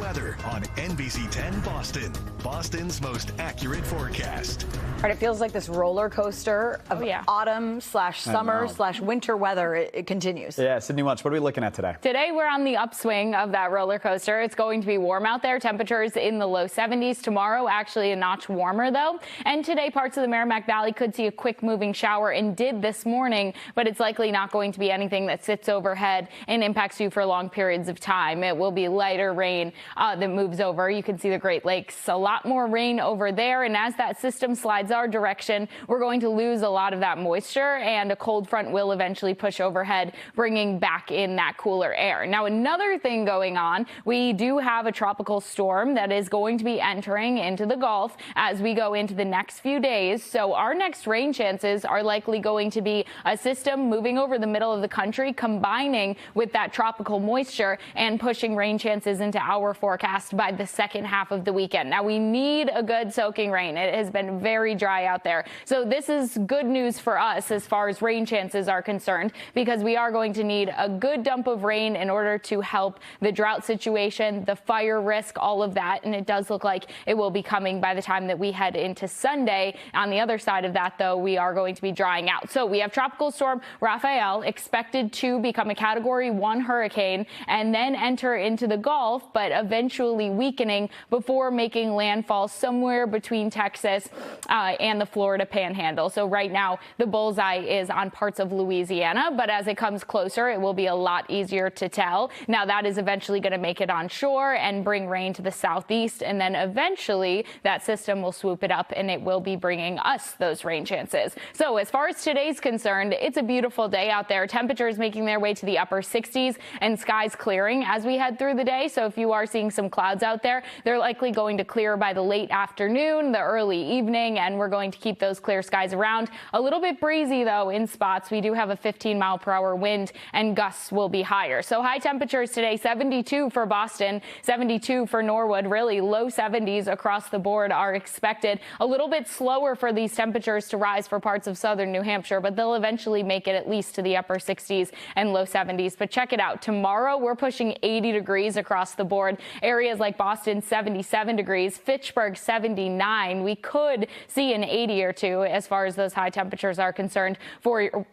weather on NBC10 Boston, Boston's most accurate forecast. It feels like this roller coaster of autumn slash summer slash winter weather. It continues. Yeah, Sydney Welch, what are we looking at today? Today we're on the upswing of that roller coaster. It's going to be warm out there. Temperatures in the low 70s. Tomorrow actually a notch warmer though. And today parts of the Merrimack Valley could see a quick moving shower and did this morning, but it's likely not going to be anything that sits overhead and impacts you for long periods of time. It will be lighter rain that moves over. You can see the Great Lakes, a lot more rain over there. And as that system slides our direction, we're going to lose a lot of that moisture, and a cold front will eventually push overhead, bringing back in that cooler air. Now, another thing going on, we do have a tropical storm that is going to be entering into the Gulf as we go into the next few days. So our next rain chances are likely going to be a system moving over the middle of the country, combining with that tropical moisture and pushing rain chances into our forecast by the second half of the weekend. Now, we need a good soaking rain. It has been very dry out there. So this is good news for us as far as rain chances are concerned, because we are going to need a good dump of rain in order to help the drought situation, the fire risk, all of that. And it does look like it will be coming by the time that we head into Sunday. On the other side of that, though, we are going to be drying out. So we have Tropical Storm Rafael expected to become a Category 1 hurricane and then enter into the Gulf, but eventually weakening before making landfall somewhere between Texas and the Florida Panhandle. So right now the bullseye is on parts of Louisiana, but as it comes closer, it will be a lot easier to tell. Now that is eventually going to make it on shore and bring rain to the southeast, and then eventually that system will swoop it up and it will be bringing us those rain chances. So as far as today's concerned, it's a beautiful day out there. Temperatures making their way to the upper 60s and skies clearing as we head through the day. So if you are seeing some clouds out there, they're likely going to clear by the late afternoon, the early evening, and we're going to keep those clear skies around. A little bit breezy though in spots. We do have a 15-mile-per-hour wind and gusts will be higher. So high temperatures today, 72 for Boston, 72 for Norwood, really low 70s across the board are expected. A little bit slower for these temperatures to rise for parts of southern New Hampshire, but they'll eventually make it at least to the upper 60s and low 70s. But check it out. Tomorrow we're pushing 80 degrees across the board. Areas like Boston, 77 degrees, Fitchburg, 79. We could see an 80 or two as far as those high temperatures are concerned for your,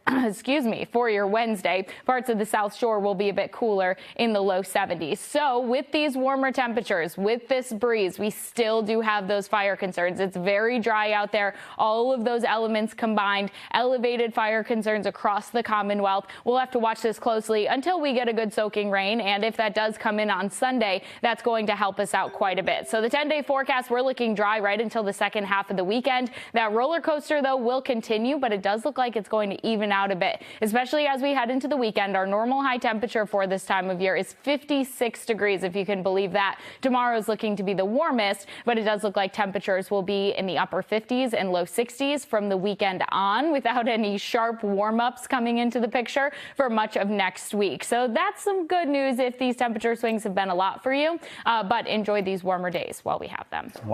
for your Wednesday. Parts of the South Shore will be a bit cooler in the low 70s. So with these warmer temperatures, with this breeze, we still do have those fire concerns. It's very dry out there. All of those elements combined, elevated fire concerns across the Commonwealth. We'll have to watch this closely until we get a good soaking rain. And if that does come in on Sunday, that's going to help us out quite a bit. So the 10-day forecast, we're looking dry right until the second half of the weekend. That roller coaster, though, will continue, but it does look like it's going to even out a bit, especially as we head into the weekend. Our normal high temperature for this time of year is 56 degrees, if you can believe that. Tomorrow is looking to be the warmest, but it does look like temperatures will be in the upper 50s and low 60s from the weekend on, without any sharp warm-ups coming into the picture for much of next week. So that's some good news if these temperature swings have been a lot for you, but enjoy these warmer days while we have them.